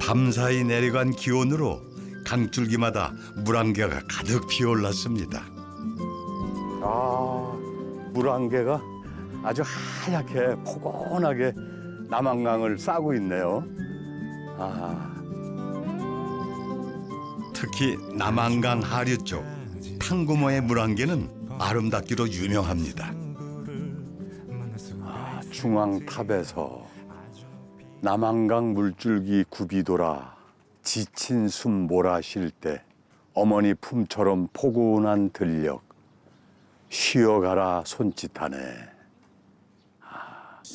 밤사이 내려간 기온으로 강줄기마다 물안개가 가득 피어올랐습니다. 아, 물안개가 아주 하얗게 포근하게 남한강을 싸고 있네요. 아, 특히 남한강 하류 쪽 탕구모의 물안개는 아름답기로 유명합니다. 아, 중앙탑에서 남한강 물줄기 굽이 돌아 지친 숨 몰아쉴 때 어머니 품처럼 포근한 들녘 쉬어가라 손짓하네.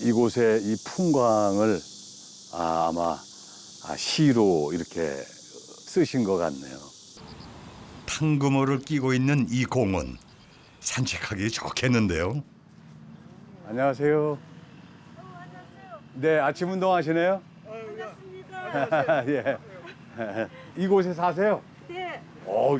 이곳의 이 풍광을 아마 시로 이렇게 쓰신 것 같네요. 탕구모를 끼고 있는 이 공원 산책하기 좋겠는데요. 안녕하세요. 네, 아침 운동하시네요? 반갑습니다. 예. 이곳에 사세요? 네.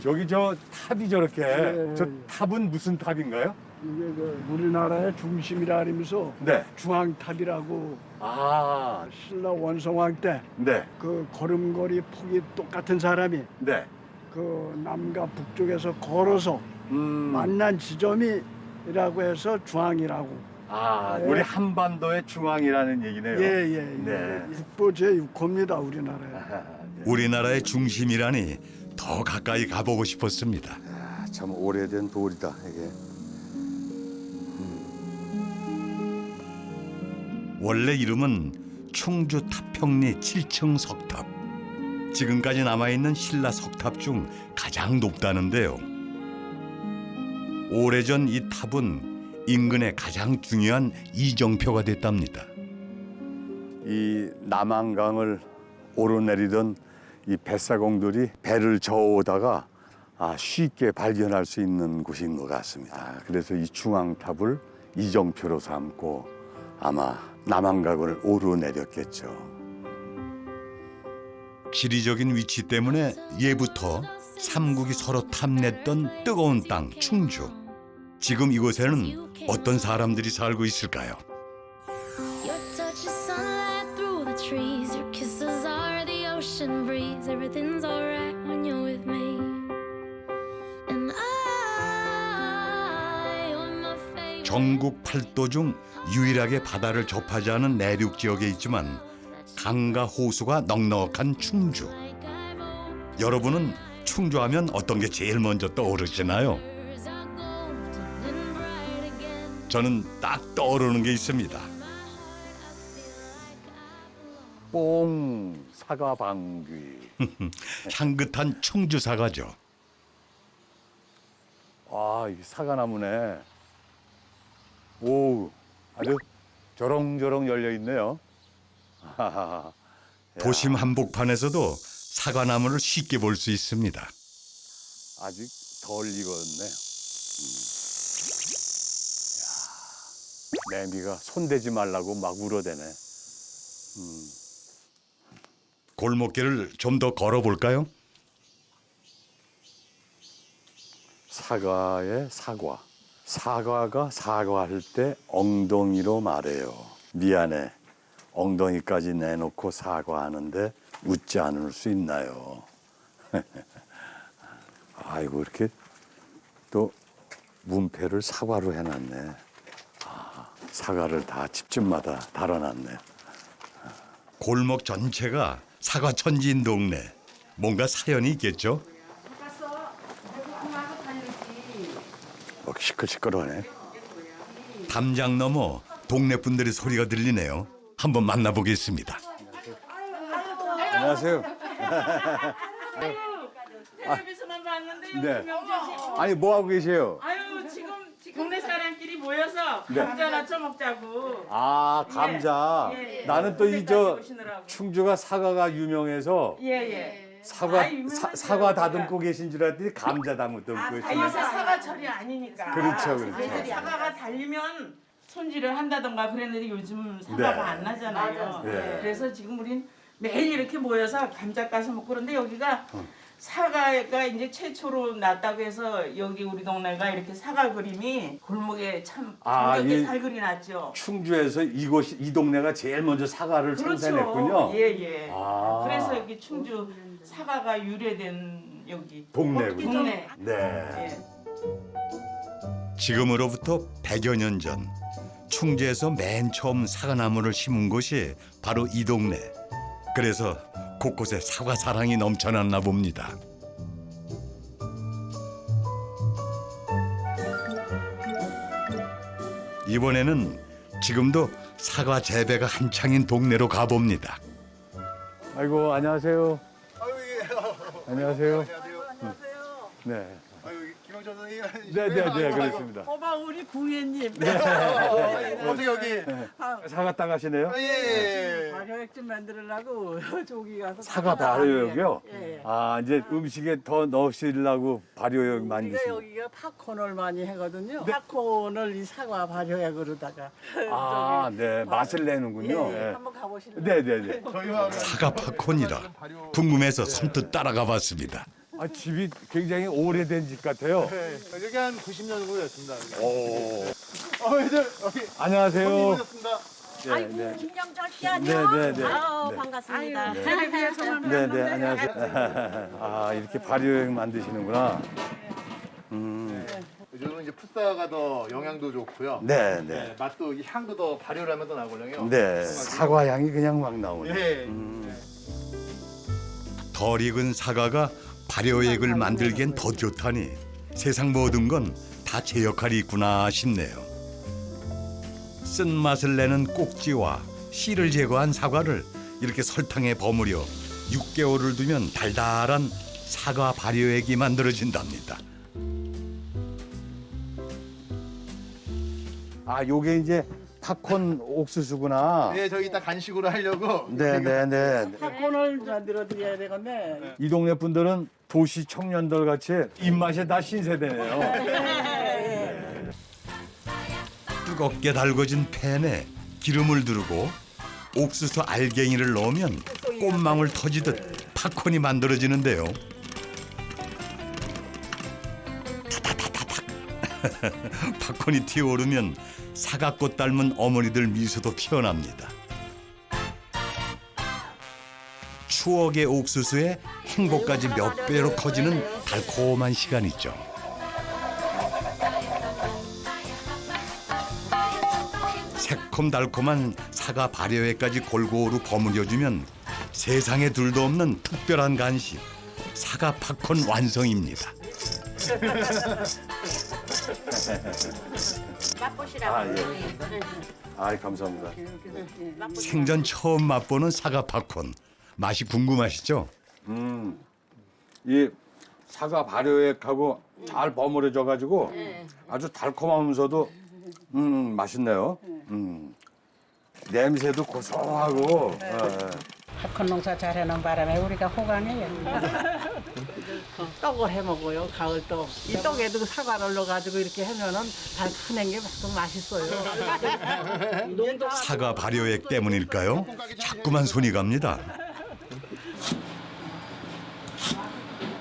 여기 저 탑이 저렇게. 저 탑은 무슨 탑인가요? 이게 그 우리나라의 중심이라 하면서 네. 중앙탑이라고 아, 신라 원성왕 때 네, 그 걸음걸이 폭이 똑같은 사람이 네. 그 남과 북쪽에서 걸어서 만난 지점이라고 해서 중앙이라고. 네. 우리 한반도의 중앙이라는 얘기네요. 예예. 네. 국보 제6호입니다 우리나라에. 우리나라의 중심이라니 더 가까이 가보고 싶었습니다. 참 오래된 돌이다 이게. 원래 이름은 충주 타평리 7층 석탑. 지금까지 남아있는 신라 석탑 중 가장 높다는데요. 오래전 이 탑은 인근의 가장 중요한 이정표가 됐답니다. 이 남한강을 오르내리던 이 뱃사공들이 배를 저어오다가 쉽게 발견할 수 있는 곳인 것 같습니다. 그래서 이 중앙탑을 이정표로 삼고 아마 남한강을 오르내렸겠죠. 지리적인 위치 때문에 예부터 삼국이 서로 탐냈던 뜨거운 땅 충주. 지금 이곳에는 어떤 사람들이 살고 있을까요? Your touch is sunlight through the trees. Your kisses are the ocean breeze. Everything's alright when you're with me. And you're my favorite. 전국 8도 중 유일하게 바다를 접하지 않은 내륙 지역에 있지만 강과 호수가 넉넉한 충주. 여러분은 충주하면 어떤 게 제일 먼저 떠오르시나요? 저는 딱 떠오르는 게 있습니다. 뽕 사과방귀. 향긋한 충주 사과죠. 이 사과나무네. 오, 아주 저렁저렁 열려 있네요. 도심 한복판에서도 사과나무를 쉽게 볼 수 있습니다. 아직 덜 익었네. 매미가 손대지 말라고 막 울어대네. 골목길을 좀 더 걸어볼까요? 사과의 사과. 사과가 사과할 때 엉덩이로 말해요. 미안해. 엉덩이까지 내놓고 사과하는데 웃지 않을 수 있나요? 아이고 이렇게 또 문패를 사과로 해놨네. 사과를 다 집집마다 달아놨네. 골목 전체가 사과 천지인 동네. 뭔가 사연이 있겠죠? 시끌시끌하네. 담장 너머 동네 분들의 소리가 들리네요. 한번 만나보겠습니다. 안녕하세요. 텔레비전만 봤는데 네. 명절 씨. 아니 뭐 하고 계세요? 아유 지금 동네 사람끼리 모여서 감자나 쳐먹자고. 감자. 예, 예. 나는 또 이 동네까지 오시느라고. 충주가 사과가 유명해서 예예. 사과 다듬고 계신 줄 알았더니 감자 다듬고 요새 계시네. 사과철이 아니니까. 그렇죠. 예전에 사과가 달리면 손질을 한다던가 그랬는데 요즘은 사과가 네. 안 나잖아요. 네. 그래서 지금 우린 매일 이렇게 모여서 감자 까서 먹고 그런데 여기가 사과가 이제 최초로 났다고 해서 여기 우리 동네가 이렇게 사과 그림이 골목에 참 강력히 잘 그려놨죠. 충주에서 이 동네가 제일 먼저 사과를 그렇죠. 예예. 아. 그래서 여기 충주 사과가 유래된 여기 동네군요. 동네. 네. 예. 지금으로부터 100여 년 전 충주에서 맨 처음 사과나무를 심은 곳이 바로 이 동네. 그래서 곳곳에 사과 사랑이 넘쳐났나 봅니다. 이번에는 지금도 사과 재배가 한창인 동네로 가봅니다. 아이고 안녕하세요. 아유 예. 안녕하세요. 안녕하세요. 네. 아유 김영철 선생님. 네네네 그렇습니다. 어머 우리 궁예님. 어떻게 여기? 사과 따가시네요? 예. 발효액 좀 만들려고 저기 가서 사과 발효액이요? 예. 아 이제 음식에 더 넣으시려고 발효액 우리가 만드신. 여기가 팝콘을 많이 하거든요. 팝콘을 이 사과 발효액으로다가 아, 네 맛을 내는군요. 예, 네. 한번 가보실래요? 네네네. 저희와 사과 팝콘이라 궁금해서 선뜻 따라가 봤습니다. 아 집이 굉장히 오래된 집 같아요. 여기 한 90년 정도 됐습니다. 오. 애들 여기 안녕하세요. 손님이셨습니다. 네, 네. 김영철 씨 아니요? 네네네. 아우 반갑습니다. 텔레비에서만 네네 안녕하세요. 아 이렇게 발효액 만드시는구나. 요즘은 이제 풋사가 더 영양도 좋고요. 네네. 네, 맛도 이 향도 더 발효를 하면 더 나거든요. 네. 사과 향이 그냥 막 나오네. 예. 덜 익은 사과가 발효액을 만들기엔 더 좋다니 세상 모든 건 다 제 역할이 있구나 싶네요. 쓴맛을 내는 꼭지와 씨를 제거한 사과를 이렇게 설탕에 버무려 6개월을 두면 달달한 사과 발효액이 만들어진답니다. 아 요게 이제 팝콘 옥수수구나. 네, 저희 이따 간식으로 하려고. 네네네. 팝콘을 만들어 드려야 되겠네. 이 동네 분들은 도시 청년들 같이 입맛에 다 신세대네요. 뜨겁게 달궈진 팬에 기름을 두르고 옥수수 알갱이를 넣으면 꽃망울 터지듯 팝콘이 만들어지는데요. 타다다다닥. 팝콘이 튀어오르면 사과꽃 닮은 어머니들 미소도 피어납니다. 추억의 옥수수에 행복까지 몇 배로 커지는 달콤한 시간이죠. 새콤달콤한 사과 발효액까지 골고루 버무려주면 세상에 둘도 없는 특별한 간식 사과 팝콘 완성입니다. 맛보시라고. 아 예. 아 감사합니다. 생전 처음 맛보는 사과 팝콘 맛이 궁금하시죠? 이 사과 발효액하고 잘 버무려져 가지고 아주 달콤하면서도 맛있네요. 냄새도 고소하고. 팝콘 농사 잘하는 바람에 우리가 호강해요. 떡을 해 먹어요. 가을 떡. 이 떡에도 사과를 넣어가지고 이렇게 하면은 달큰한 게 좀 맛있어요. 사과 발효액 때문일까요? 자꾸만 손이 갑니다.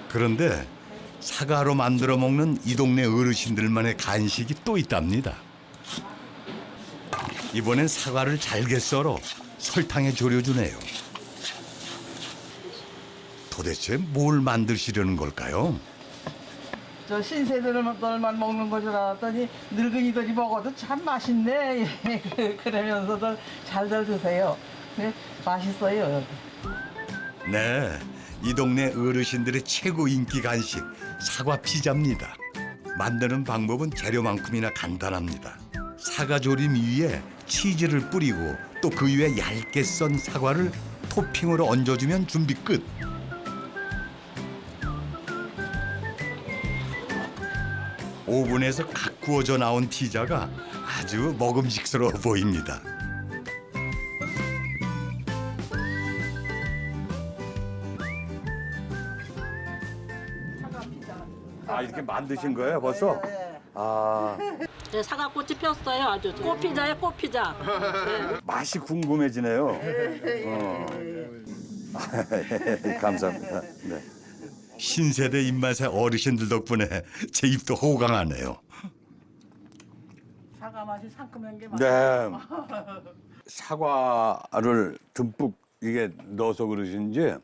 그런데 사과로 만들어 먹는 이 동네 어르신들만의 간식이 또 있답니다. 이번엔 사과를 잘게 썰어 설탕에 졸여주네요. 도대체 뭘 만드시려는 걸까요? 저 신세대들만 먹는 거 줄 알았더니 늙은이들이 먹어도 참 맛있네. 그러면서도 잘들 드세요. 네, 맛있어요. 네, 이 동네 어르신들의 최고 인기 간식 사과 피자입니다. 만드는 방법은 재료만큼이나 간단합니다. 사과 조림 위에 치즈를 뿌리고 또 그 위에 얇게 썬 사과를 토핑으로 얹어주면 준비 끝. 오븐에서 갓 구워져 나온 피자가 아주 먹음직스러워 보입니다. 아 이렇게 만드신 거예요 벌써? 아 네, 사과꽃이 폈어요. 아주 꽃피자예요, 꽃피자. 맛이 궁금해지네요. 감사합니다. 네. 신세대 입맛의 어르신들 덕분에 제 입도 호강하네요. 사과 맛이 상큼한 게 네. 사과를 듬뿍 이게 넣어서 그러신지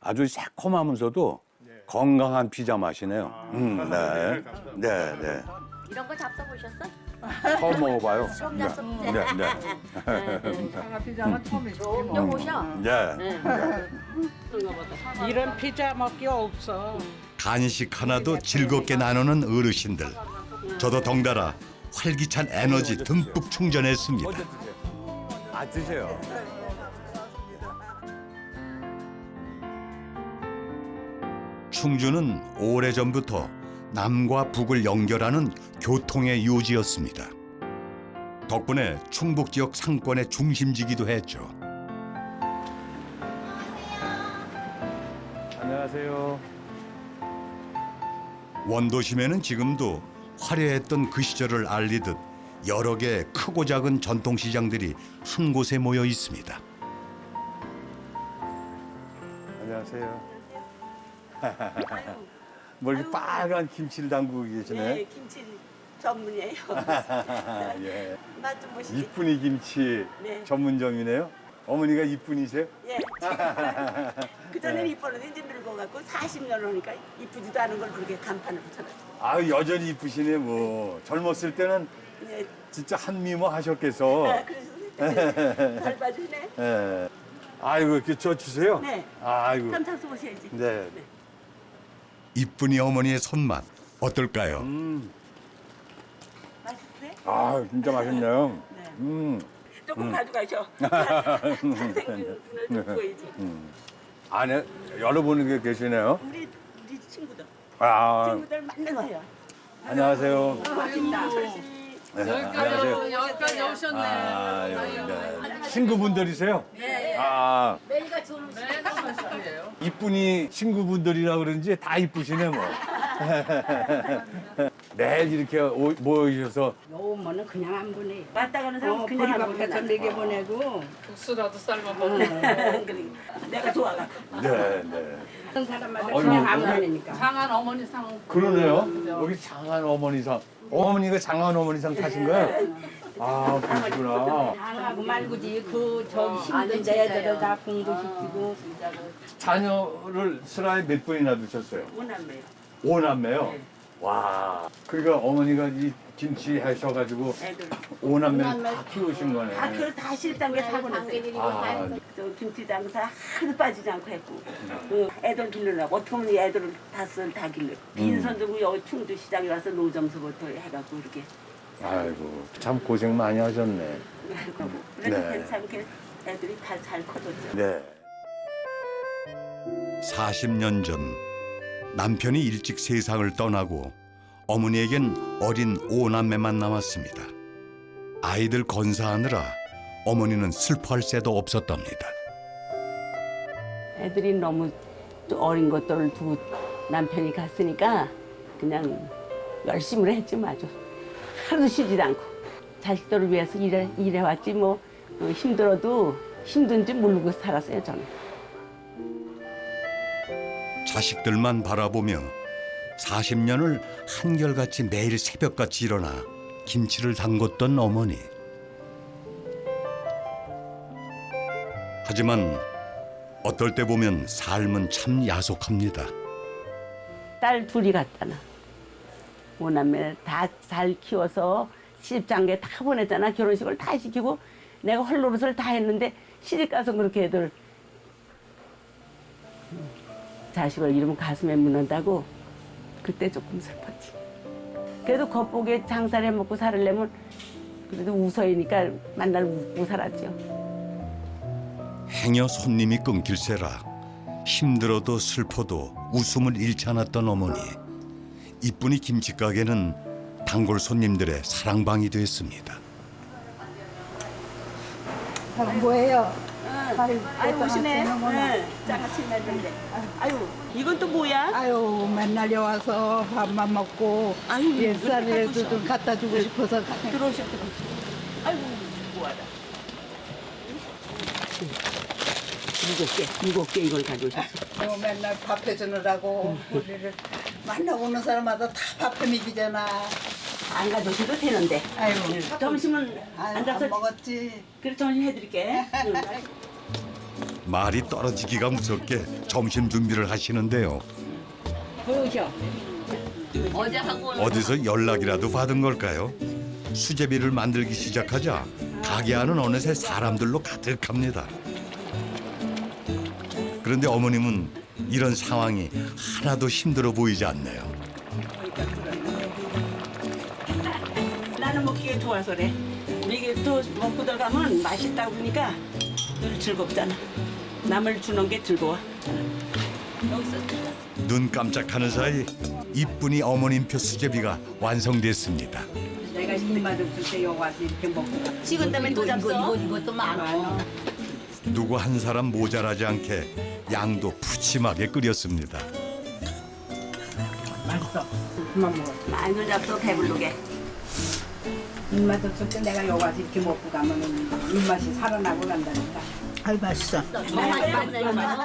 아주 새콤하면서도 건강한 피자 맛이네요. 네. 네, 네. 이런 거 잡숴보셨어? 처음 먹어봐요. 처음 네, 잡숴. 네, 네. 사과 피자는 처음이죠. 좀 오셔. 네. 이런 피자 먹기 없어. 간식 하나도 즐겁게 나누는 어르신들. 저도 덩달아 활기찬 에너지 듬뿍 충전했습니다. 아, 드세요. 충주는 오래전부터 남과 북을 연결하는 교통의 요지였습니다. 덕분에 충북 지역 상권의 중심지기도 했죠. 안녕하세요. 원도심에는 지금도 화려했던 그 시절을 알리듯 여러 개의 크고 작은 전통시장들이 한 곳에 모여 있습니다. 안녕하세요. 뭐 이렇게 빨간 김치를 담그고 계시네. 네, 김치 전문이에요. 예. 맛 좀 보시죠. 이쁜이 김치 네. 전문점이네요. 어머니가 이쁜이세요? 예. 그전에는 이뻤는데 이제 늙어갖고 40년 오니까 이쁘지도 않은 걸 그렇게 간판을 붙여놨어요. 아 여전히 이쁘시네 뭐. 젊었을 때는 네. 진짜 한미모 하셨겠어. 아, 그래서 잘 봐주네. 예. 아이고 이렇게 저 주세요. 네. 아이고. 그럼 장수 보셔야지. 네. 이쁜이 어머니의 손맛 어떨까요? 맛있어요? 아 진짜 맛있네요. 네. 조금 가져가셔. 잘생긴 분을 좀 보이지. 안에 여러 분이 계시네요. 우리 친구들. 아 친구들 만나봐요. 안녕하세요. 맛있다. 안녕하세요. 여기까지 오셨네. 아, 네. 친구분들이세요? 네. 아, 매일같이 오는 이쁜이 친구분들이라 그런지 다 이쁘시네 뭐. 매일 이렇게 모이셔서 오면은 그냥 안 보내. 왔다 가는 사람 그냥 안 보리밥해서 보내. 내게 보내고 국수라도 삶아 먹고. 내가 좋아갖고. 네, 네. 그런 사람마다 아이고, 그냥 안 여기- 보내니까. 장한 어머니상. 그러네요. 여기 장한 어머니상. 어머니가 장한 어머니상 타신 거예요? 아, 그러시구나. 하고 말고지 그 저기 힘든 애들을 다 공부시키고 자녀를 슬하에 몇 분이나 두셨어요? 원한매요. 5남매요? 와. 그러니까 어머니가 이 김치 하셔가지고 애들. 5남매를 다 키우신 거네. 다 실단계 사고 났어요. 아, 저 김치 장사 하나도 빠지지 않고 했고 그 애들 기르려고 어떻게 보면 애들을 다 길러. 빈손 들고 여기 충주 시장에 와서 노점서부터 해갖고 이렇게 아이고, 참 고생 많이 하셨네. 그래도 네. 괜찮게 애들이 다 잘 커졌죠. 네. 40년 전 남편이 일찍 세상을 떠나고 어머니에겐 어린 5남매만 남았습니다. 아이들 건사하느라 어머니는 슬퍼할 새도 없었답니다. 애들이 너무 어린 것들을 두고 남편이 갔으니까 그냥 열심히 했지 마죠. 하루도 쉬지 않고 자식들을 위해서 일해왔지 뭐 힘들어도 힘든지 모르고 살았어요 저는. 자식들만 바라보며 40년을 한결같이 매일 새벽같이 일어나 김치를 담궜던 어머니. 하지만 어떨 때 보면 삶은 참 야속합니다. 딸 둘이 갔잖아. 5남매 다 잘 키워서 시집장가에 다 보냈잖아. 결혼식을 다 시키고 내가 헐노릇을 다 했는데 시집가서 그렇게 애들 자식을 잃으면 가슴에 묻는다고 그때 조금 슬펐지. 그래도 겉보기에 장사를 해먹고 살려면 그래도 우서이니까 맨날 웃고 살았죠. 행여 손님이 끊길세라 힘들어도 슬퍼도 웃음을 잃지 않았던 어머니. 이쁜이 김치가게는 단골 손님들의 사랑방이 됐습니다. 뭐예요? 아유 오시네. 장아찌 맺는데. 아유 이건 또 뭐야? 아유 맨날 와서 밥만 먹고 아유, 옛살에도 좀 갖다 주고 싶어서 들어오셨다. 아이고 뭐하다. 7개 이걸 가져오셨어요. 너 맨날 밥 해주느라고 우리를 만나고 오는 사람마다 다 밥해 먹이잖아. 안 가져오셔도 되는데. 아이고, 점심은 아유, 앉아서 안 먹었지. 그래 점심 해드릴게. 말이 떨어지기가 무섭게 점심 준비를 하시는데요. 어제 하고 오는 어디서 연락이라도 받은 걸까요? 수제비를 만들기 시작하자 가게 안은 어느새 사람들로 가득합니다. 그런데 어머님은 이런 상황이 하나도 힘들어 보이지 않네요. 나는 먹기가 좋아서 그래. 이게 또 먹고 들어가면 맛있다고 그러니까 늘 즐겁잖아. 남을 주는 게 즐거워. 여기서 눈 깜짝하는 사이 이쁜이 어머님표 수제비가 완성됐습니다. 내가 입맛 없을 때 여기 와서 이렇게 먹고 가. 식은 다음에 또 잡숴. 이것도 많아. 누구 한 사람 모자라지 않게 양도 푸짐하게 끓였습니다. 맛있어. 그만 먹어. 많이 잡숴 배부르게. 입맛 없을 때 내가 여기 와서 이렇게 먹고 가면 입맛이 살아나고 간다니까. 아이 맛있어.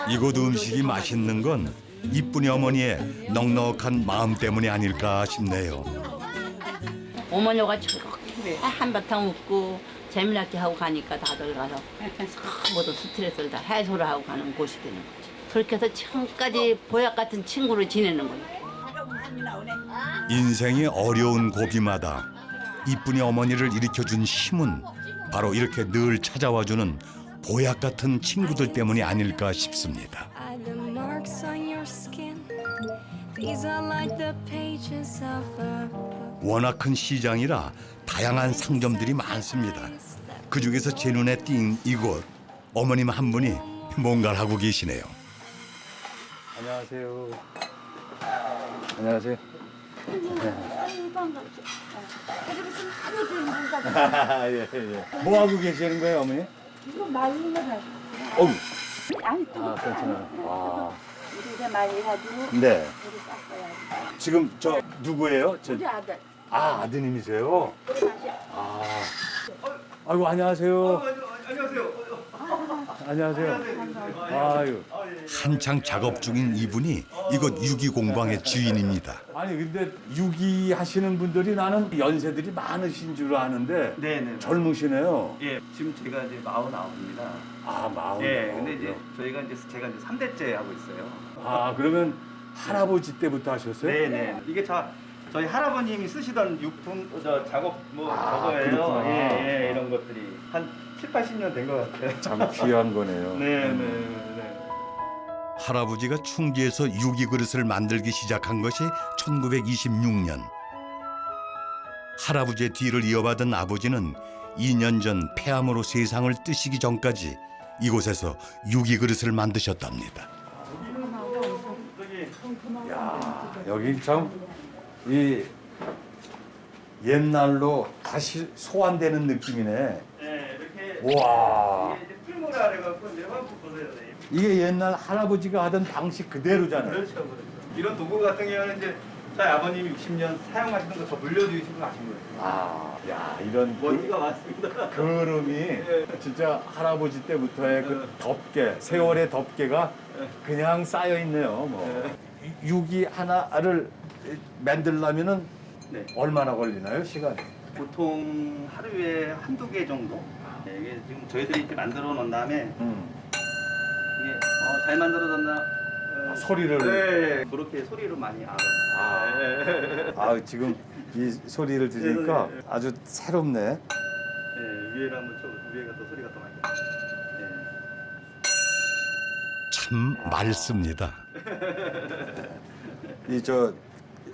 이곳 음식이 맛있는 건 이쁜이 어머니의 넉넉한 마음 때문이 아닐까 싶네요. 어머니가 저렇게 한바탕 웃고 재미나게 하고 가니까 다들 가서 모두 스트레스를 다 해소를 하고 가는 곳이 되는 거지. 그렇게 해서 지금까지 보약 같은 친구로 지내는 거예요. 인생이 어려운 고비마다 이쁜이 어머니를 일으켜준 힘은 바로 이렇게 늘 찾아와주는 보약 같은 친구들 때문이 아닐까 싶습니다. Are the marks on your skin? These are like the pages of a book. 워낙 큰 시장이라 다양한 상점들이 많습니다. 그 중에서 제 눈에 띈 이곳, 어머님 한 분이 뭔가를 하고 계시네요. 안녕하세요. 안녕하세요. 예, 예. 뭐 하고 계시는 거예요, 어머니? 이거 말린 거 가지고. 어우, 아니 또 아, 괜찮아요. 와. 이제 말려가지고 네. 우리 쌌어야지. 지금 저 누구예요? 우리 아들. 아, 아드님이세요? 아. 아이고, 안녕하세요. 안녕하세요. 아유. 한창 작업 중인 이분이 이곳 유기공방의 주인입니다. 아니 근데 유기 하시는 분들이 나는 연세들이 많으신 줄 아는데 네네. 젊으시네요. 예, 지금 제가 이제 49입니다. 아, 마흔. 예, 근데 이제 저희가 이제 제가 이제 3대째 하고 있어요. 아, 그러면 할아버지 때부터 하셨어요? 네네. 이게 저희 할아버님이 쓰시던 유품, 작업 뭐 저거예요. 그렇구나. 예, 이런 것들이 한 7, 80년 된 것 같아요. 참 귀한 거네요. 네네. 할아버지가 충주에서 유기 그릇을 만들기 시작한 것이 1926년. 할아버지의 뒤를 이어받은 아버지는 2년 전 폐암으로 세상을 뜨시기 전까지 이곳에서 유기 그릇을 만드셨답니다. 야, 여기 참 이 옛날로 다시 소환되는 느낌이네. 네, 이렇게. 와. 이게 이제 풀무라 해갖고 이제 한번 보세요, 선생님. 이게 옛날 할아버지가 하던 방식 그대로잖아요. 그렇죠, 그렇죠. 이런 도구 같은 경우는 이제 저희 아버님이 60년 사용하시던 거 저 물려주시고 가신 거예요. 아, 야, 이런 먼지가 많습니다. 그름이 진짜 할아버지 때부터의 그 덮개, 세월의 덮개가 그냥 쌓여 있네요. 뭐 유기 하나를 만들려면은 네. 얼마나 걸리나요, 시간이? 보통 하루에 한두 개 정도. 네, 이게 지금 저희들이 이렇게 만들어 놓은 다음에 이게 잘 만들어졌나 소리를. 네, 그렇게 소리로 많이 알아요. 아, 지금 이 소리를 들으니까 네. 아주 새롭네. 네, 위에를 한번 쳐보세요. 위에가 또 소리가 더 많이 나요. 참 맑습니다. 이 저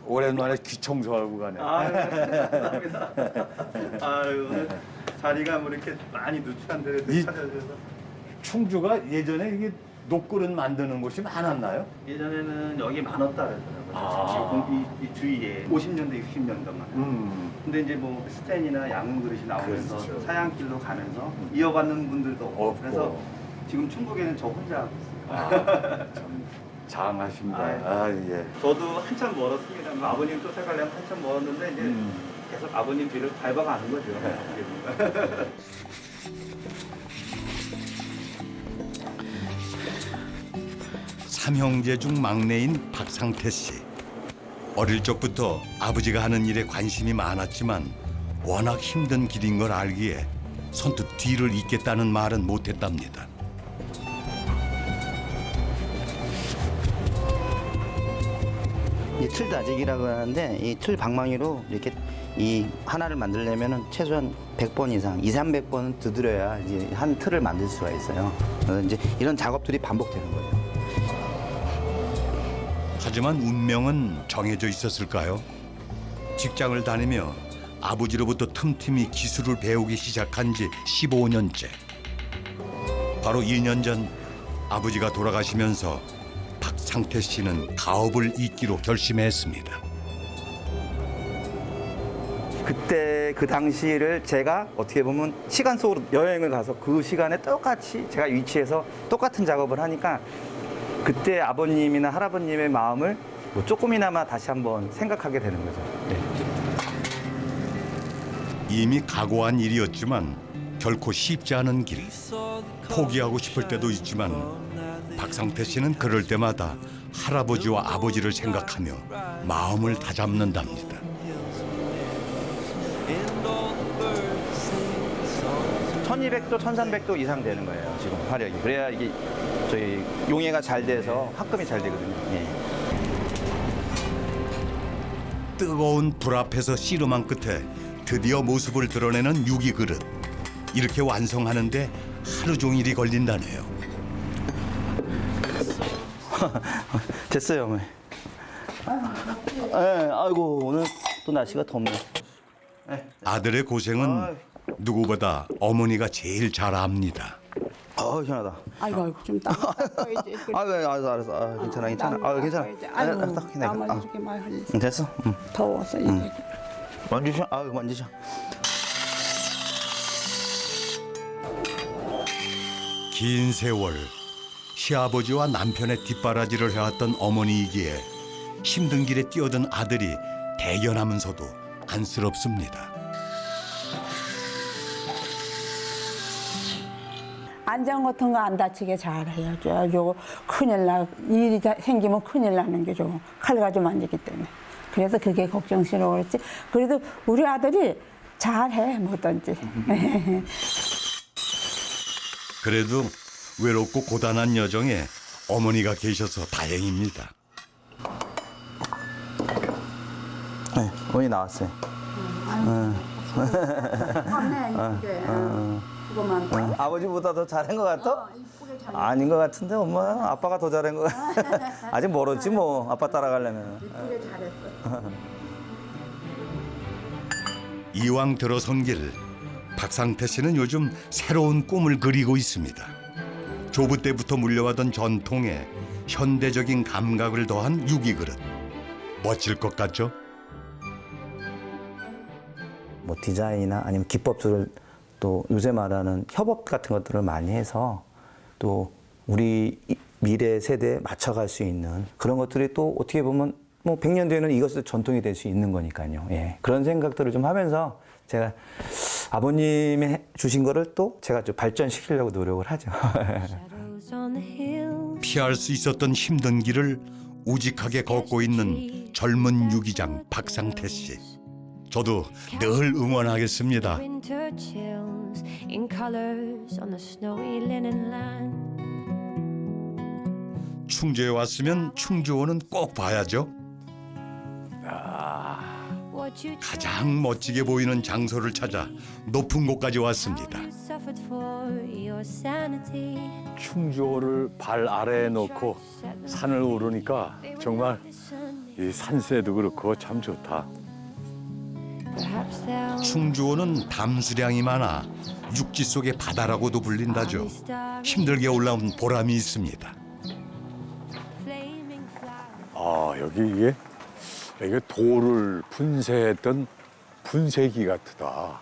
오랜만에 귀 청소하고 가네. 감사합니다. 아유, 오늘 자리가 뭐 이렇게 많이 누추한 데를 이- 찾아주셔서. 충주가 예전에 이게 녹그릇 만드는 곳이 많았나요? 예전에는 여기 많았다 그랬더라고요. 아. 이 주위에 50년대, 60년대만. 근데 이제 뭐 스텐이나 양은 그릇이 나오면서 그렇죠. 사양길로 가면서 이어받는 분들도 없고 없고. 그래서 지금 충북에는 저 혼자 하고 있어요. 참 장하십니다. 아유. 아, 예. 저도 한참 멀었습니다. 뭐 아버님 쫓아가려면 한참 멀었는데 이제 계속 아버님 뒤를 밟아가는 거죠. 어떻게 보면. 삼형제 중 막내인 박상태 씨. 어릴 적부터 아버지가 하는 일에 관심이 많았지만 워낙 힘든 길인 걸 알기에 선뜻 뒤를 잇겠다는 말은 못했답니다. 이 틀다직이라고 하는데 이 틀 방망이로 이렇게 이 하나를 만들려면은 최소한 100번 이상, 200~300번 두드려야 이제 한 틀을 만들 수가 있어요. 그래서 이제 이런 작업들이 반복되는 거예요. 하지만 운명은 정해져 있었을까요? 직장을 다니며 아버지로부터 틈틈이 기술을 배우기 시작한 지 15년째. 바로 2년 전 아버지가 돌아가시면서 박상태 씨는 가업을 잇기로 결심했습니다. 그때 그 당시를 제가 어떻게 보면 시간 속으로 여행을 가서 그 시간에 똑같이 제가 위치해서 똑같은 작업을 하니까 그때 아버님이나 할아버님의 마음을 뭐 조금이나마 다시 한번 생각하게 되는 거죠. 네. 이미 각오한 일이었지만 결코 쉽지 않은 길. 포기하고 싶을 때도 있지만 박상태 씨는 그럴 때마다 할아버지와 아버지를 생각하며 마음을 다잡는답니다. 1200도, 1300도 이상 되는 거예요, 지금 화력이. 그래야 이게 저희 용해가 잘 돼서 합금이 잘 되거든요. 예. 뜨거운 불 앞에서 씨름한 끝에 드디어 모습을 드러내는 유기 그릇. 이렇게 완성하는데 하루 종일이 걸린다네요. 됐어요, 어머니. 네, 아이고 오늘 또 날씨가 덥네. 아들의 고생은 누구보다 어머니가 제일 잘 압니다. 시원하다. 아이고 좀 따. 알았어. 괜찮아. 괜찮아. 아이고 딱 땀을 이렇게 많이 흘리. 됐어. 더워서 이제. 만지셔. 만지셔. 긴 세월 시아버지와 남편의 뒷바라지를 해왔던 어머니이기에 힘든 길에 뛰어든 아들이 대견하면서도 안쓰럽습니다. 안전 같은 거 안 다치게 잘 해야죠. 요 큰일 나 일이 생기면 큰일 나는 게 좀 칼 가지고 만지기 때문에. 그래서 그게 걱정스러웠지. 그래도 우리 아들이 잘해 뭐든지. 그래도 외롭고 고단한 여정에 어머니가 계셔서 다행입니다. 네, 어머니 나왔어요. 그거만. 아버지보다 더 잘한 것 같아? 아닌 것 같은데 엄마 아빠가 더 잘한 것 같아. 아직 멀었지 뭐 아빠 따라가려면. 이쁘게 잘했어. 이왕 들어선 길, 박상태 씨는 요즘 새로운 꿈을 그리고 있습니다. 조부 때부터 물려왔던 전통에 현대적인 감각을 더한 유기그릇. 멋질 것 같죠? 뭐 디자인이나 아니면 기법들을 또 요새 말하는 협업 같은 것들을 많이 해서 또 우리 미래 세대에 맞춰갈 수 있는 그런 것들이 또 어떻게 보면 뭐 100년 뒤에는 이것도 전통이 될 수 있는 거니까요. 예. 그런 생각들을 좀 하면서 제가 아버님이 주신 거를 또 제가 좀 발전시키려고 노력을 하죠. 피할 수 있었던 힘든 길을 우직하게 걷고 있는 젊은 유기장 박상태 씨. 저도 늘 응원하겠습니다. 충주에 왔으면 충주호는 꼭 봐야죠. 가장 멋지게 보이는 장소를 찾아 높은 곳까지 왔습니다. 충주호를 발 아래에 놓고 산을 오르니까 정말 이 산세도 그렇고 참 좋다. 충주호는 담수량이 많아 육지 속의 바다라고도 불린다죠. 힘들게 올라온 보람이 있습니다. 여기 이게 돌을 분쇄했던 분쇄기 같다.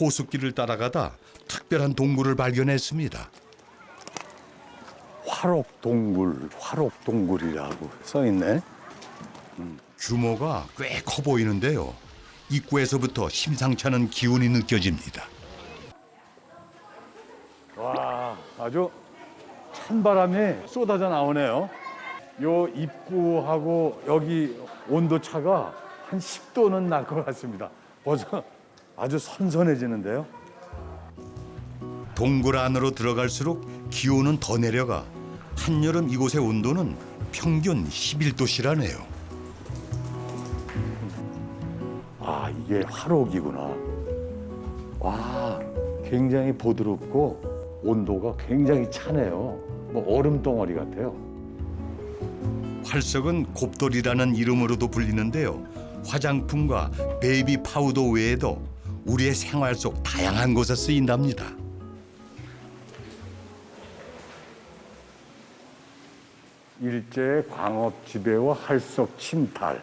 호숫길을 따라가다 특별한 동굴을 발견했습니다. 화록동굴이라고 써 있네. 규모가 꽤 커 보이는데요. 입구에서부터 심상치 않은 기운이 느껴집니다. 와, 아주 찬바람이 쏟아져 나오네요. 요 입구하고 여기 온도 차가 한 10도는 날 것 같습니다. 벌써 아주 선선해지는데요. 동굴 안으로 들어갈수록 기온은 더 내려가 한여름 이곳의 온도는 평균 11도씨라네요. 아, 이게 화록이구나. 와, 굉장히 부드럽고 온도가 굉장히 차네요. 뭐 얼음 덩어리 같아요. 활석은 곱돌이라는 이름으로도 불리는데요. 화장품과 베이비 파우더 외에도 우리의 생활 속 다양한 곳에 쓰인답니다. 일제의 광업 지배와 활석 침탈.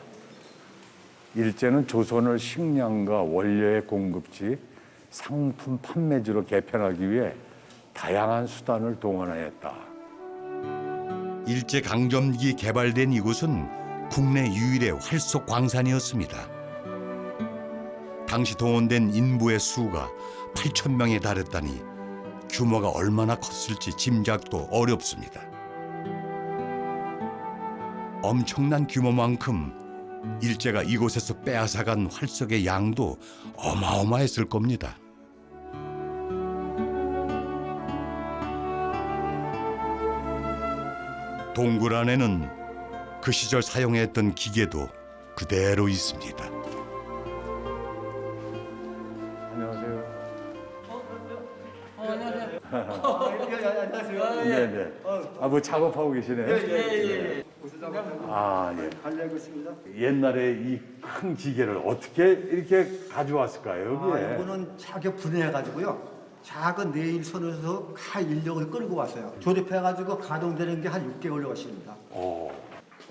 일제는 조선을 식량과 원료의 공급지, 상품 판매지로 개편하기 위해 다양한 수단을 동원하였다. 일제 강점기 개발된 이곳은 국내 유일의 활석 광산이었습니다. 당시 동원된 인부의 수가 8,000명에 달했다니 규모가 얼마나 컸을지 짐작도 어렵습니다. 엄청난 규모만큼 일제가 이곳에서 빼앗아간 활석의 양도 어마어마했을 겁니다. 동굴 안에는 그 시절 사용했던 기계도 그대로 있습니다. 안녕하세요. 안녕하세요. 네네. 아, 뭐 작업하고 계시네요. 예. 아, 예. 관리하고 있습니다. 옛날에 이 큰 기계를 어떻게 이렇게 가져왔을까요, 여기에? 이거는 자격 분해해가지고요. 작은 네일선에서 가 인력을 끌고 왔어요. 조립해가지고 가동되는 게 한 6개월 걸립니다.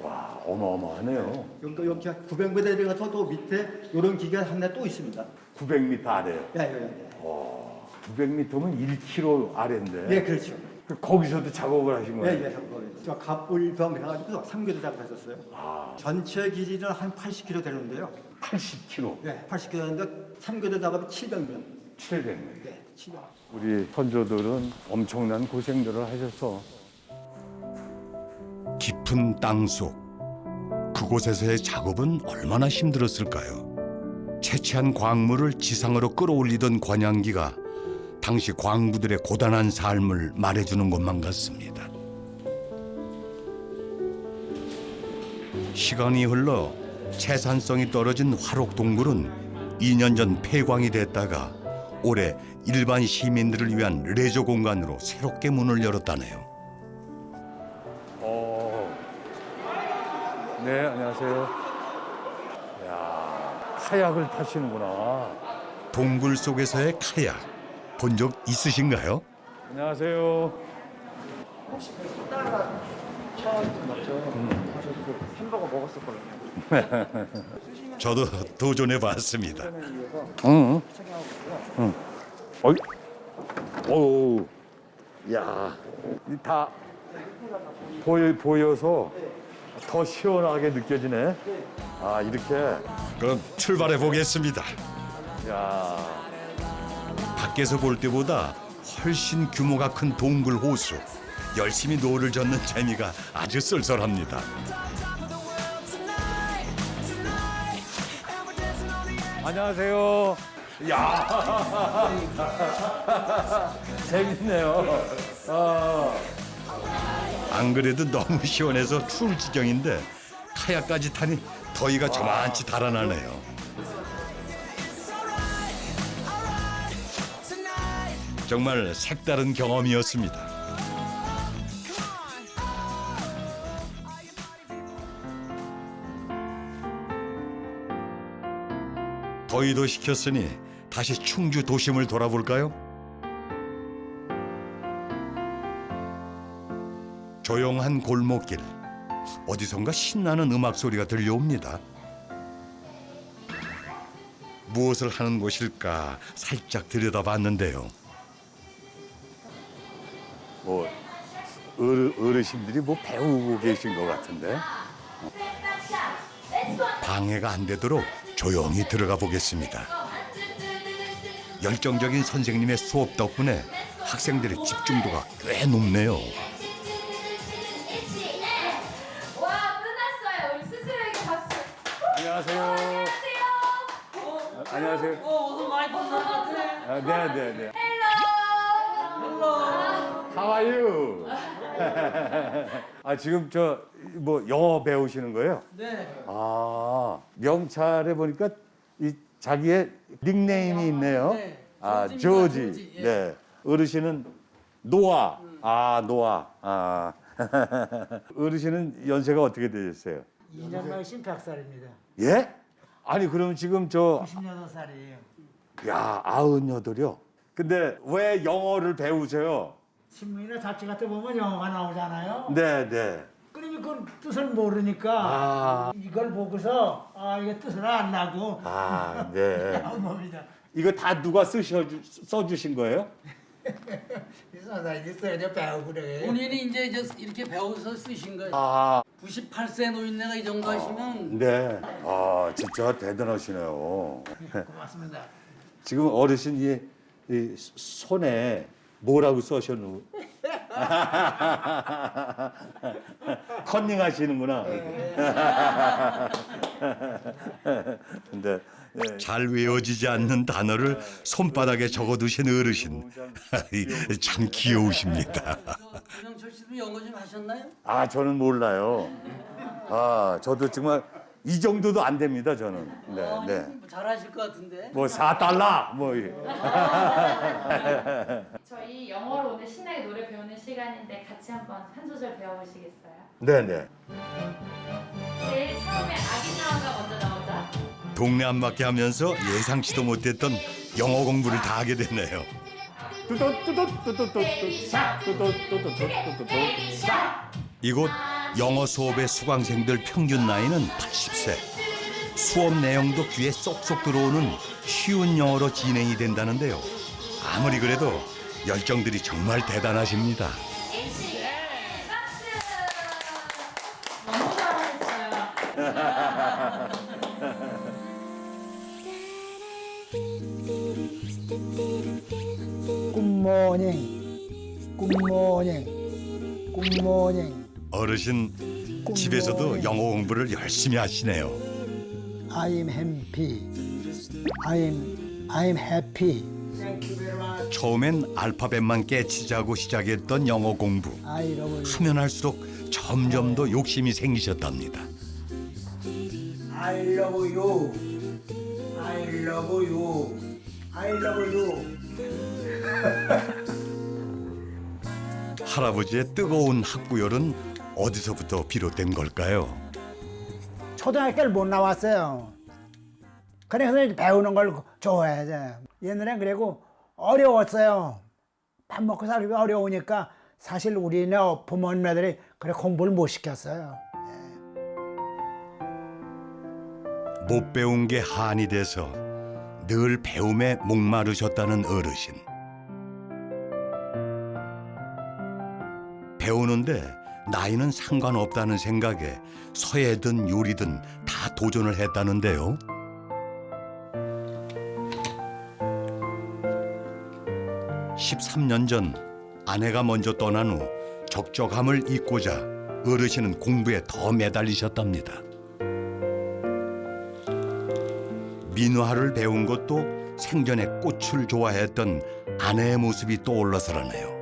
와, 어마어마하네요. 여기 900m 내려가서 또 밑에 이런 기계가 한 대 또 있습니다. 900m 아래요. 예. 900m면 1km 아래인데. 예, 그렇죠. 거기서도 작업을 하신 거예요? 예. 저 갑불병 해가지고 3개도 작업했었어요. 전체 길이는 한 80km 되는데요. 80km. 예, 80km인데 3개도 작업이 700명. 700m. 예, 700명. 우리 선조들은 엄청난 고생들을 하셔서 깊은 땅속 그곳에서의 작업은 얼마나 힘들었을까요? 채취한 광물을 지상으로 끌어올리던 관양기가 당시 광부들의 고단한 삶을 말해주는 것만 같습니다. 시간이 흘러 채산성이 떨어진 화록동굴은 2년 전 폐광이 됐다가 올해 일반 시민들을 위한 레저 공간으로 새롭게 문을 열었다네요. 네, 안녕하세요. 야, 카약을 타시는구나. 동굴 속에서의 카약 본 적 있으신가요? 안녕하세요. 햄버거 먹었었거든요. 저도 도전해 봤습니다. 응. 어이. 오. 야. 다 보여서 더 시원하게 느껴지네. 아, 이렇게. 그럼 출발해 보겠습니다. 야. 밖에서 볼 때보다 훨씬 규모가 큰 동굴 호수. 열심히 노를 젓는 재미가 아주 쏠쏠합니다. 안녕하세요. 야. 재밌네요. 안 그래도 너무 시원해서 추울 지경인데 카약까지 타니 더위가 저만치 달아나네요. 정말 색다른 경험이었습니다. 더위도 식혔으니 다시 충주 도심을 돌아볼까요? 조용한 골목길, 어디선가 신나는 음악 소리가 들려옵니다. 무엇을 하는 곳일까 살짝 들여다봤는데요. 뭐 어르신들이 뭐 배우고 계신 것 같은데. 방해가 안 되도록 조용히 들어가 보겠습니다. 열정적인 선생님의 수업 덕분에 학생들의 집중도가 꽤 높네요. 안녕하세요. 옷을 많이 벗는 것 같아. 아, 네. How are you? 아, 지금 저 뭐 영어 배우시는 거예요? 네. 아, 명찰에 보니까 이 자기의 닉네임이 있네요. 네. 아, 조지입니다, 조지. 조지. 예. 네. 어르신은 노아. 아, 노아. 아. 어르신은 연세가 어떻게 되셨어요? 2년 만신 100살입니다. 예? 아니, 그럼 지금 저 96살이에요. 야, 98이요. 근데 왜 영어를 배우세요? 신문이나 잡지 같은 데 보면 영어가 나오잖아요. 네. 그러니까 그 뜻을 모르니까 아. 이걸 보고서 이게 뜻을 알라고 아, 네. 나온 겁니다. 이거 다 누가 써주신 거예요? 선생님이 써야 배우고 그래. 본인이 이제 이렇게 배워서 쓰신 거예요. 아, 98세 노인네가 이 정도 하시면 네. 아, 진짜 대단하시네요. 고맙습니다. 지금 어르신 이 손에 뭐라고 써셨노? 컨닝 하시는구나. 근데 잘 외워지지 않는 단어를 손바닥에 적어두신 어르신. 참 귀여우십니다. 조정철 씨도 영어 좀 하셨나요? 아, 저는 몰라요. 아, 저도 정말 이 정도도 안 됩니다, 저는. 네. 잘하실 것 같은데. 뭐 4달러 뭐. 저희 영어로 오늘 신나게 노래 배우는 시간인데 같이 한번 한 소절 배워보시겠어요? 네네. 제일 처음에 아기 나와가 먼저 나오자. 동네 안맞게 하면서 예상치도 못했던 영어 공부를 다 하게 되네요. 이곳 영어 수업의 수강생들 평균 나이는 80세. 수업 내용도 귀에 쏙쏙 들어오는 쉬운 영어로 진행이 된다는데요. 아무리 그래도 열정들이 정말 대단하십니다. 너무 잘하셨어요. 굿모닝. 어르신 집에서도 영어 공부를 열심히 하시네요. I'm happy. I'm happy. 처음엔 알파벳만 깨치자고 시작했던 영어 공부. I love you. 하면 할수록 점점 더 욕심이 생기셨답니다. I love you. I love you. I love you. 할아버지의 뜨거운 학구열은 어디서부터 비롯된 걸까요? 초등학교를 못 나왔어요. 그래서 배우는 걸 좋아해요. 옛날엔 그리고 어려웠어요. 밥 먹고 살기 어려우니까 사실 우리네 부모님들이 그래 공부를 못 시켰어요. 못 배운 게 한이 돼서 늘 배움에 목마르셨다는 어르신. 배우는데 나이는 상관없다는 생각에 서예든 요리든 다 도전을 했다는데요. (13년) 전 아내가 먼저 떠난 후 적적함을 잊고자 어르신은 공부에 더 매달리셨답니다. 민화를 배운 것도 생전에 꽃을 좋아했던 아내의 모습이 떠올라서라네요.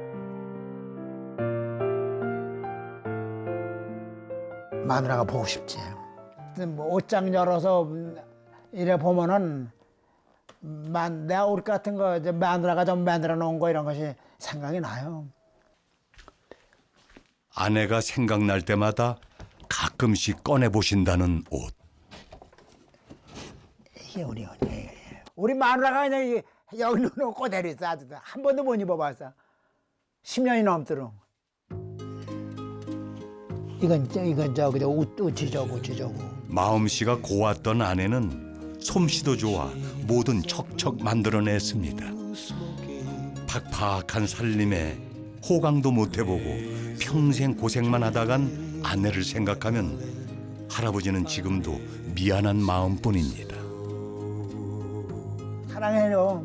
마누라가 보고 싶지. 뭐 옷장 열어서 이래 보면은 내가 옷 같은 거 이제 마누라가 좀 만들어 놓은 거 이런 것이 생각이 나요. 아내가 생각날 때마다 가끔씩 꺼내 보신다는 옷. 이게 우리 마누라가 그냥 여기 놓고 그대로 있어. 아주 한 번도 못 입어봤어. 10년이 넘도록. 이건 저기 우치저고. 마음씨가 고왔던 아내는 솜씨도 좋아 뭐든 척척 만들어냈습니다. 팍팍한 살림에 호강도 못 해보고 평생 고생만 하다간 아내를 생각하면 할아버지는 지금도 미안한 마음뿐입니다. 사랑해요.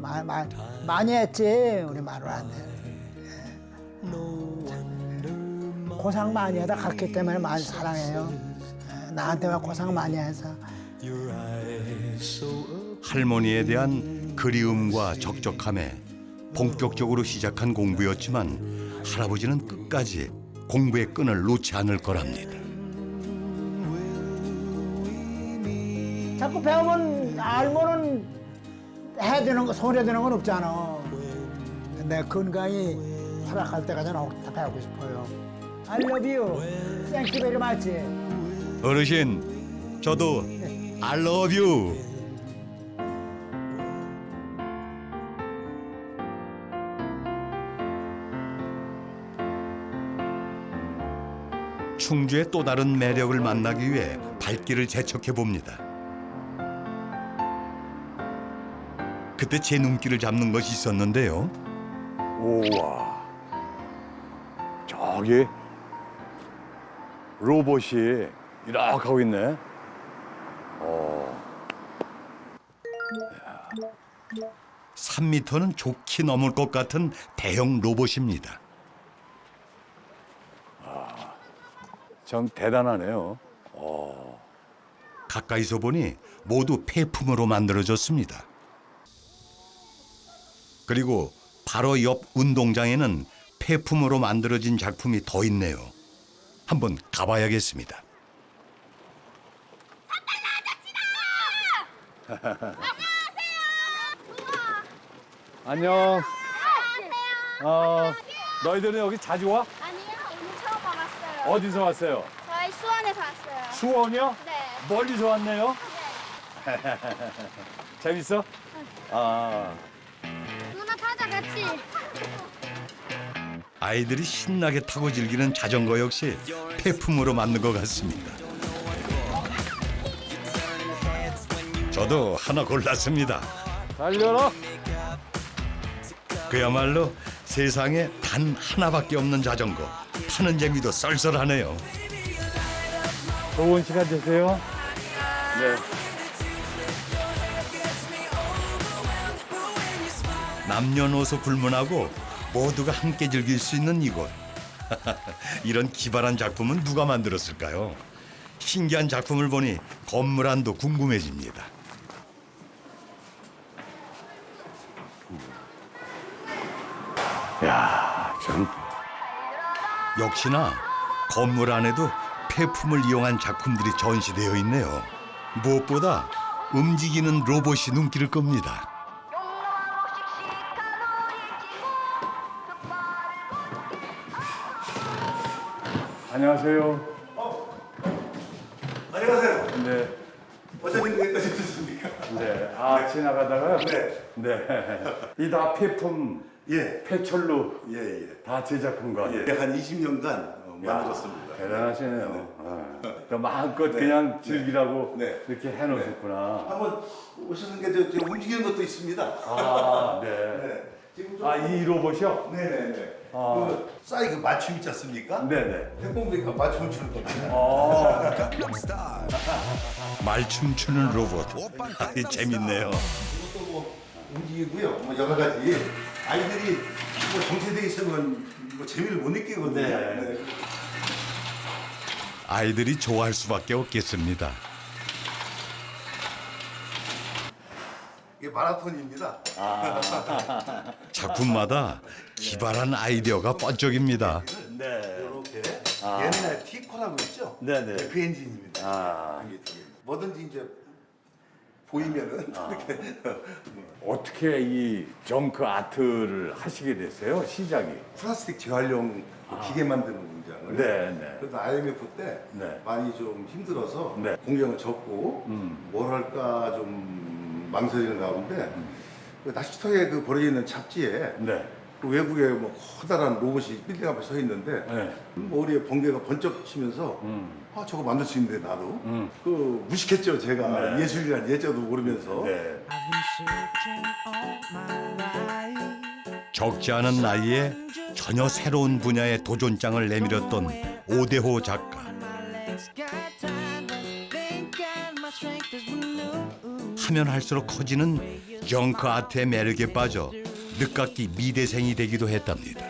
많이 했지 우리 마누라한테. 고생 많이 하다 갔기 때문에 많이 사랑해요. 나한테만 고생 많이 해서. 할머니에 대한 그리움과 적적함에 본격적으로 시작한 공부였지만 할아버지는 끝까지 공부의 끈을 놓지 않을 거랍니다. 자꾸 배우면 알면은 해주는 거, 손해주는 건 없잖아. 내 건강이 허락할 때까지는 다 배우고 싶어요. I love you. Thank you very much. 어르신, 저도 I love you. 충주의 또 다른 매력을 만나기 위해 발길을 재촉해 봅니다. 그때 제 눈길을 잡는 것이 있었는데요. 우와. 저기 로봇이 이렇게 하고 있네. 3m는 좋게 넘을 것 같은 대형 로봇입니다. 참 대단하네요. 가까이서 보니 모두 폐품으로 만들어졌습니다. 그리고 바로 옆 운동장에는 폐품으로 만들어진 작품이 더 있네요. 한번 가봐야겠습니다. 안녕. 너희들은 여기 자주 와? 아니요, 오늘 처음 와봤어요. 어디서 왔어요? 저희 수원에서 왔어요. 수원이요? 네. 멀리서 왔네요. 재밌어? 누나 타자 같이. 아이들이 신나게 타고 즐기는 자전거 역시 폐품으로 만든 것 같습니다. 저도 하나 골랐습니다. 달려라. 그야말로 세상에 단 하나밖에 없는 자전거. 타는 재미도 썰썰하네요. 좋은 시간 되세요. 네. 남녀노소 불문하고 모두가 함께 즐길 수 있는 이곳. 이런 기발한 작품은 누가 만들었을까요? 신기한 작품을 보니 건물 안도 궁금해집니다. 야, 참. 역시나 건물 안에도 폐품을 이용한 작품들이 전시되어 있네요. 무엇보다 움직이는 로봇이 눈길을 끕니다. 안녕하세요. 안녕하세요. 네. 어쩌면 여기까지 오셨습니까? 네. 지나가다가요? 네. 이 다 폐품, 폐철로 다 제작한 거 아니에요? 한 20년간 만들었습니다. 대단하시네요. 마음껏 그냥 즐기라고 이렇게 해놓으셨구나. 한번 오시는 게 저 움직이는 것도 있습니다. 네. 지금 이 로봇이요? 네네네. 그 싸이 그 맞춤 있지 않습니까? 네네. 태권도니까 맞춤 추는 겁니다. 말춤 추는 로봇. 재밌네요. 이것도 뭐 움직이고요. 뭐 여러 가지 아이들이 뭐 정체돼 있으면 뭐 재미를 못 느끼거든요. 네. 아이들이 좋아할 수밖에 없겠습니다. 이게 마라톤입니다. 작품마다 기발한 아이디어가 번쩍입니다. 이렇게 옛날 티코라고 있죠? 네네. 그 엔진입니다. 뭐든지 이제 보이면은 이렇게 어떻게 이 정크 아트를 하시게 됐어요? 시작이? 플라스틱 재활용 기계 만드는 공장을. 네. 그래서 IMF 때 많이 좀 힘들어서 공장을 접고 뭘 할까 좀 망설이는 가운데 그 낚시터에 그 버려져 있는 잡지에 그 외국에 뭐 커다란 로봇이 빌딩 앞에 서 있는데 머리에 번개가 번쩍 치면서 아 저거 만들 수 있는데 나도 그 무식했죠 제가 예술이란 예자도 모르면서 적지 않은 나이에 전혀 새로운 분야의 도전장을 내밀었던 오대호 작가. 하면 할수록 커지는 정크 아트의 매력에 빠져 늦깎이 미대생이 되기도 했답니다.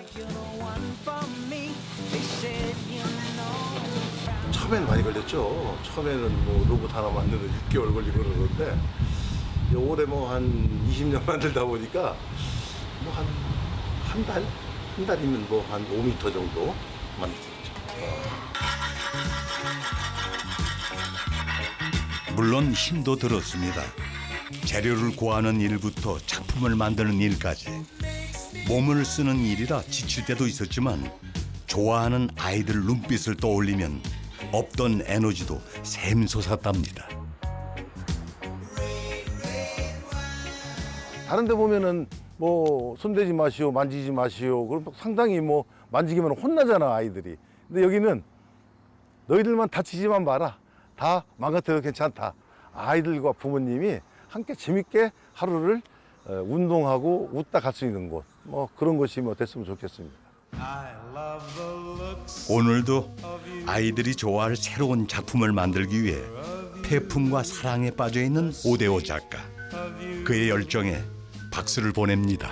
처음에는 많이 걸렸죠. 처음에는 뭐 로봇 하나 만드는 6개월 걸리고 그러는데 올해 뭐 한 20년 만들다 보니까 뭐 한 달? 한 달이면 뭐 한 5m 정도 만들 수 있죠. 물론 힘도 들었습니다. 재료를 구하는 일부터 작품을 만드는 일까지 몸을 쓰는 일이라 지칠 때도 있었지만 좋아하는 아이들 눈빛을 떠올리면 없던 에너지도 샘솟았답니다. 다른 데 보면은 뭐 손대지 마시오, 만지지 마시오. 그럼 상당히 뭐 만지기만 혼나잖아, 아이들이. 근데 여기는 너희들만 다치지만 마라. 다 망가뜨려도 괜찮다. 아이들과 부모님이 함께 재밌게 하루를 운동하고 웃다 갈 수 있는 곳. 뭐 그런 곳이 뭐 됐으면 좋겠습니다. 오늘도 아이들이 좋아할 새로운 작품을 만들기 위해 태풍과 사랑에 빠져있는 오대호 작가. 그의 열정에 박수를 보냅니다.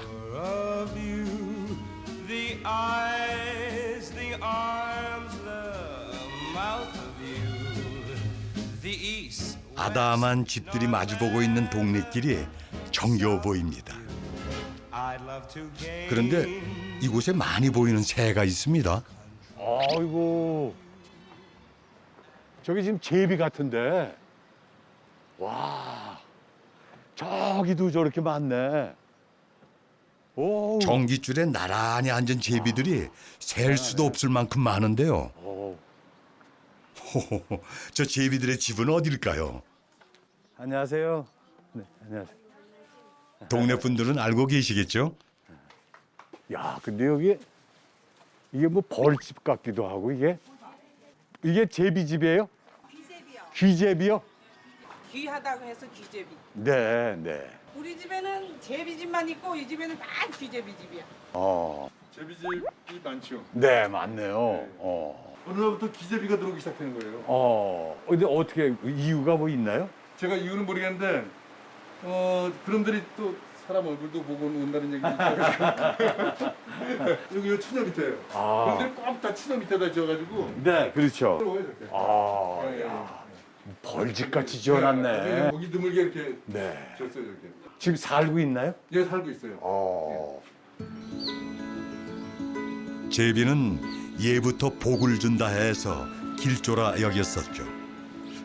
아담한 집들이 마주보고 있는 동네길이 정겨워 보입니다. 그런데 이곳에 많이 보이는 새가 있습니다. 아이고, 저기 지금 제비 같은데. 와, 저기도 저렇게 많네. 오. 전깃줄에 나란히 앉은 제비들이 셀 수도 없을 만큼 많은데요. 호호호, 저 제비들의 집은 어딜까요? 안녕하세요. 네, 안녕하세요. 동네 분들은 알고 계시겠죠? 야, 근데 이게 뭐 벌집 같기도 하고 이게 제비집이에요? 귀제비요. 귀제비요? 귀하다고 해서 귀제비. 네, 네. 우리 집에는 제비집만 있고 이 집에는 다 귀제비집이야. 제비집이 많죠. 네, 많네요. 어느 날부터 기제비가 들어오기 시작하는 거예요. 근데 어떻게 이유가 뭐 있나요? 제가 이유는 모르겠는데 그놈들이 또 사람 얼굴도 보고 온다는 얘기도 있고 여기 추녀 밑에요. 그런데 꼭 다 추녀 밑에다 지어가지고 네, 그렇죠. 들어와요, 이렇게. 야, 벌집같이 지어놨네. 거기 드물게 이렇게 네. 지었어요, 이렇게. 지금 살고 있나요? 예, 살고 있어요. 제비는 예부터 복을 준다 해서 길조라 여겼었죠.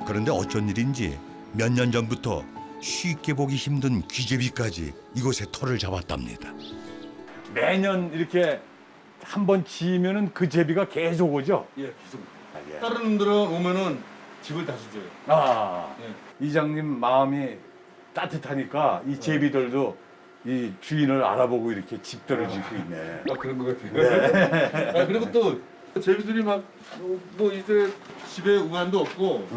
그런데 어쩐 일인지 몇 년 전부터 쉽게 보기 힘든 귀제비까지 이곳에 터를 잡았답니다. 매년 이렇게 한 번 지으면은 그 제비가 계속 오죠? 예, 계속. 다른 놈들은 오면은 집을 다시 지어요. 이장님 마음이 따뜻하니까 이 제비들도 이 주인을 알아보고 이렇게 집들을 짓고 있네. 그런 것 같아요. 네. 그리고 또 제비들이 막 뭐 이제 집에 우환도 없고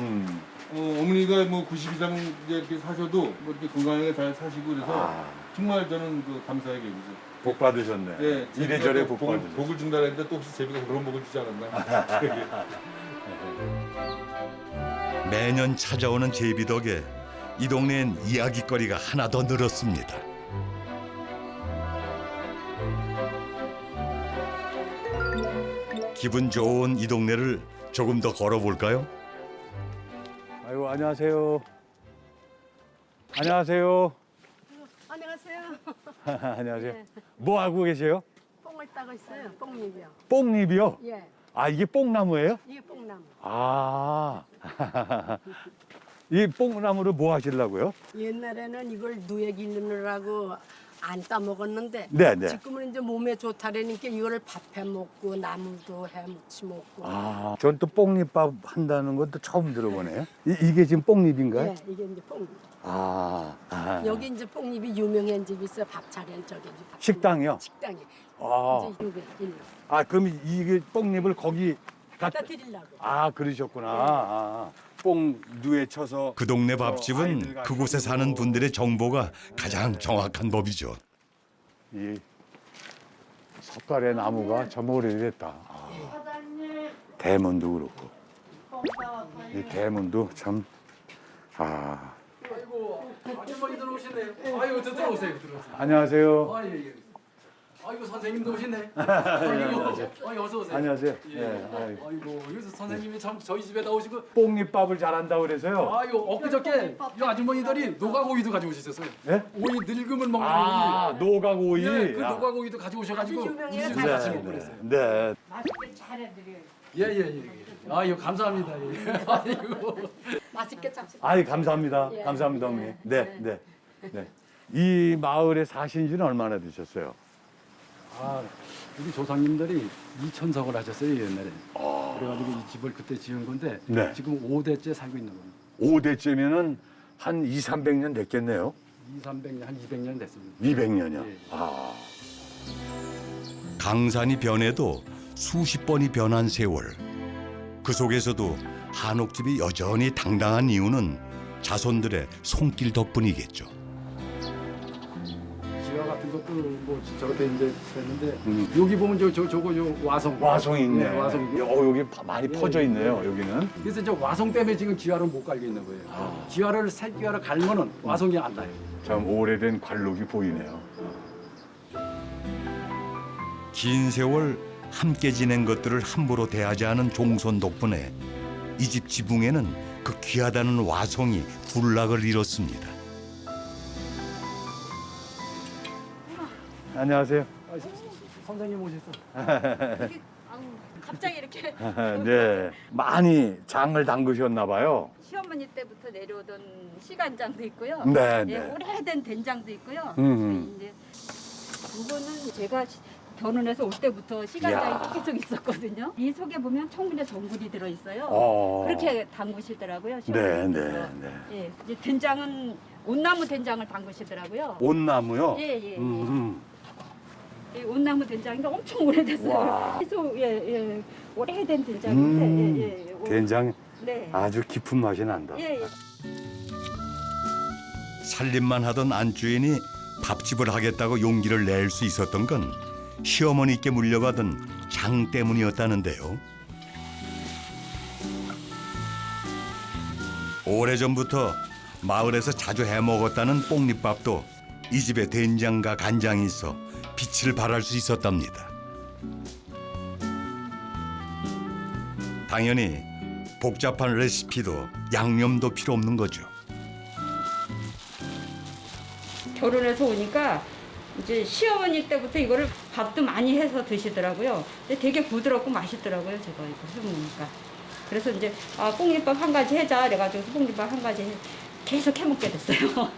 어머니가 뭐 90 이상 이렇게 사셔도 뭐 이렇게 건강하게 잘 사시고 그래서 정말 저는 그 감사하게 여기죠. 복 받으셨네. 예, 이래저래 복 받으셨네. 복을 준다 했는데 또 혹시 제비가 그런 복을 주지 않았나? 매년 찾아오는 제비 덕에 이 동네엔 이야깃거리가 하나 더 늘었습니다. 기분 좋은 이 동네를 조금 더 걸어볼까요? 아이고, 안녕하세요. 안녕하세요. 안녕하세요. 안녕하세요. 네. 뭐 하고 계세요? 뽕을 따고 있어요. 뽕잎이요. 뽕잎이요? 예. 아, 이게 뽕나무예요? 이게 뽕나무. 아. 이 뽕나무를 뭐 하시려고요? 옛날에는 이걸 누에 기르느라고 안 따먹었는데 네, 네. 지금은 이제 몸에 좋다라니까 이거를 밥해 먹고 나물도 해 무치 먹고. 아, 전 또 뽕잎밥 한다는 건 또 처음 들어보네요. 이게 지금 뽕잎인가요? 예, 이게 이제 뽕잎. 아. 여기 이제 뽕잎이 유명한 집이 있어요. 밥 차린 저기 이제 밥 식당이요? 식당이. 아. 이제 이게 일로. 아, 그럼 이게 뽕잎을 거기 갖다 드리려고. 아, 그러셨구나. 뽕누에 쳐서 그 동네 밥집은 그곳에 사는 분들의 정보가 가장 정확한 법이죠. 이 석가래 나무가 참 오래됐다. 대문도 그렇고 이 대문도 참 아이고, 아주머니 들어오시네요. 아이고, 들어오세요. 안녕하세요. 예. 아이고 선생님도 오시네. 안녕하세요. 어서 오세요. 안녕하세요. 예. 네, 아이고 여기서 선생님이 참 저희 집에다 오시고. 뽕잎밥을 잘한다고 그래서요. 아이고 엊그저께 이 아주머니들이 노각오이도 가지고 오셨어요. 네? 오이 늙으면 먹는 아, 오이. 노각오이. 네, 그 아. 노각오이도 가지고 오셔가지고 우리 집에 네, 같이 먹고 그랬어요. 네. 맛있게 잘해드려요. 예예예. 아이고 감사합니다. 예. 아이고. 맛있게 잡수. 아이 감사합니다. 예. 감사합니다, 어머니. 네, 네, 네. 이 마을에 사신 지는 얼마나 되셨어요? 아, 우리 조상님들이 2,000석을 하셨어요 옛날에. 그래가지고 이 집을 그때 지은 건데 네. 지금 5대째 살고 있는 겁니다. 5대째면은 한 2, 300년 됐겠네요. 300년, 한 200년 됐습니다. 200년이요. 예. 아. 강산이 변해도 수십 번이 변한 세월. 그 속에서도 한옥집이 여전히 당당한 이유는 자손들의 손길 덕분이겠죠. 지화 같은 것도 뭐 저렇게 이제 됐는데 여기 보면 저거 와성. 와성이 있네. 네, 와성. 여기 많이 퍼져 있네요, 여기는. 그래서 저 와성 때문에 지금 지화를 못 갈게 있는 거예요. 지화를 새지화를 갈면은 와성이 안 나요. 참 오래된 관록이 보이네요. 긴 세월 함께 지낸 것들을 함부로 대하지 않은 종손 덕분에 이 집 지붕에는 그 귀하다는 와성이 군락을 이뤘습니다. 안녕하세요. 선생님 오셨어. 갑자기 이렇게 네, 많이 장을 담그셨나 봐요. 시어머니 때부터 내려오던 시간장도 있고요. 네, 예, 네. 오래된 된장도 있고요. 음. 이제 이거는 제가 결혼해서 올 때부터 시간장이 이야. 계속 있었거든요. 이 속에 보면 청분의 전분이 들어 있어요. 그렇게 담그시더라고요. 네, 시어머니께서. 네, 네. 예, 이제 된장은 온나무 된장을 담그시더라고요. 온나무요? 예, 예, 예. 음. 이 온나무 된장인가 엄청 오래됐어요. 와. 계속 예, 오래된 된장인데 예, 예. 된장 네. 아주 깊은 맛이 난다. 예, 예. 살림만 하던 안주인이 밥집을 하겠다고 용기를 낼 수 있었던 건 시어머니께 물려받은 장 때문이었다는데요. 오래전부터 마을에서 자주 해먹었다는 뽕잎밥도 이 집에 된장과 간장이 있어 빛을 발할 수 있었답니다. 당연히 복잡한 레시피도 양념도 필요 없는 거죠. 결혼해서 오니까 이제 시어머니 때부터 이거를 밥도 많이 해서 드시더라고요. 근데 되게 부드럽고 맛있더라고요. 제가 이거 해먹으니까. 그래서 이제 뽕잎밥 한 가지 해자 그래가지고 뽕잎밥 한 가지 계속 해먹게 됐어요.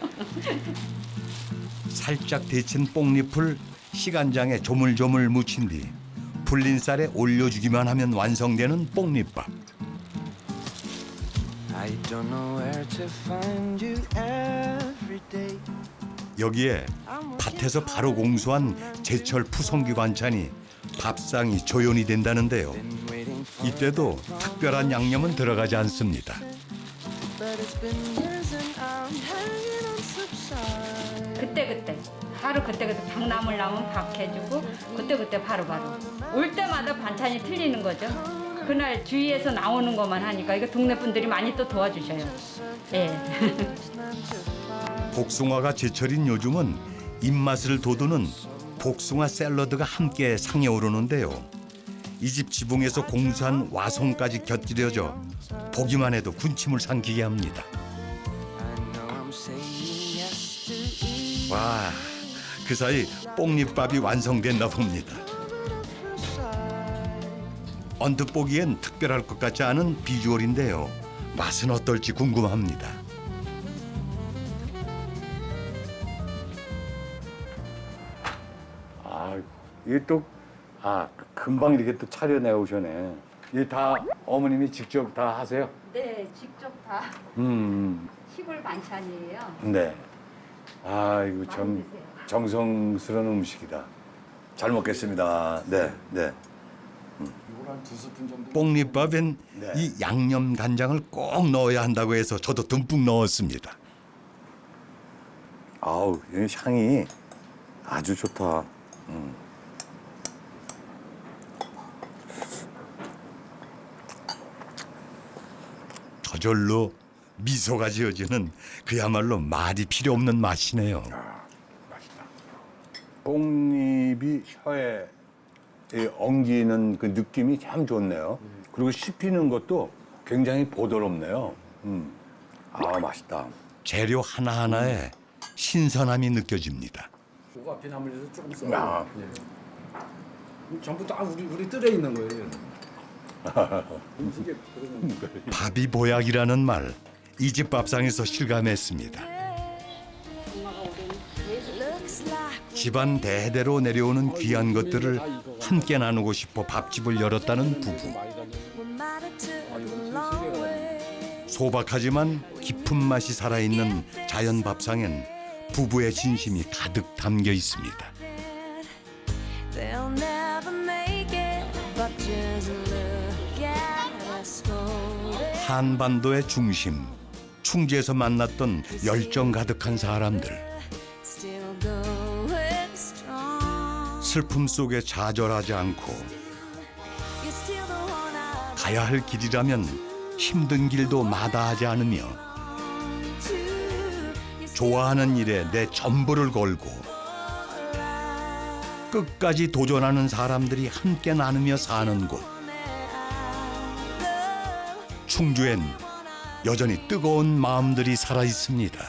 살짝 데친 뽕잎을 시간장에 조물조물 묻힌 뒤 불린 쌀에 올려주기만 하면 완성되는 뽕잎밥. 여기에 밭에서 바로 공수한 제철 푸성귀 반찬이 밥상이 조연이 된다는데요. 이때도 특별한 양념은 들어가지 않습니다. 그때 하루 그때 박나물 나면 밥 해주고 그때 바로바로 올 때마다 반찬이 틀리는 거죠. 그날 주위에서 나오는 것만 하니까 이거 동네 분들이 많이 또 도와주셔요. 예. 복숭아가 제철인 요즘은 입맛을 돋우는 복숭아 샐러드가 함께 상에 오르는데요. 이 집 지붕에서 공수한 와송까지 곁들여져 보기만 해도 군침을 삼키게 합니다. 와, 그 사이 뽕잎밥이 완성됐나 봅니다. 언뜻 보기엔 특별할 것 같지 않은 비주얼인데요. 맛은 어떨지 궁금합니다. 이게 또 금방 이렇게 또 차려내 오셔네. 이게 다 어머님이 직접 다 하세요? 네, 직접 다 시골 반찬이에요. 네. 이거 참 정성스러운 음식이다. 잘 먹겠습니다. 네, 네. 이걸 한 2스푼 정도. 뽕잎밥엔 네. 이 양념 간장을 꼭 넣어야 한다고 해서 저도 듬뿍 넣었습니다. 아우, 이 향이 아주 좋다. 저절로 미소가 지어지는 그야말로 말이 필요 없는 맛이네요. 뽕잎이 깻잎이 혀에 엉기는 그 느낌이 참 좋네요. 그리고 씹히는 것도 굉장히 보드럽네요. 아, 맛있다. 재료 하나하나에 신선함이 느껴집니다. 그거 앞에 나물에서 조금 써. 야. 전부 다 우리 뜰에 있는 거예요. 음식에 그러면 밥이 보약이라는 말, 이 집 밥상에서 실감했습니다. 집안 대대로 내려오는 귀한 것들을 함께 나누고 싶어 밥집을 열었다는 부부. 소박하지만 깊은 맛이 살아있는 자연 밥상엔 부부의 진심이 가득 담겨 있습니다. 한반도의 중심, 충주에서 만났던 열정 가득한 사람들. 슬픔 속에 좌절하지 않고 가야 할 길이라면 힘든 길도 마다하지 않으며 좋아하는 일에 내 전부를 걸고 끝까지 도전하는 사람들이 함께 나누며 사는 곳. 충주엔 여전히 뜨거운 마음들이 살아 있습니다.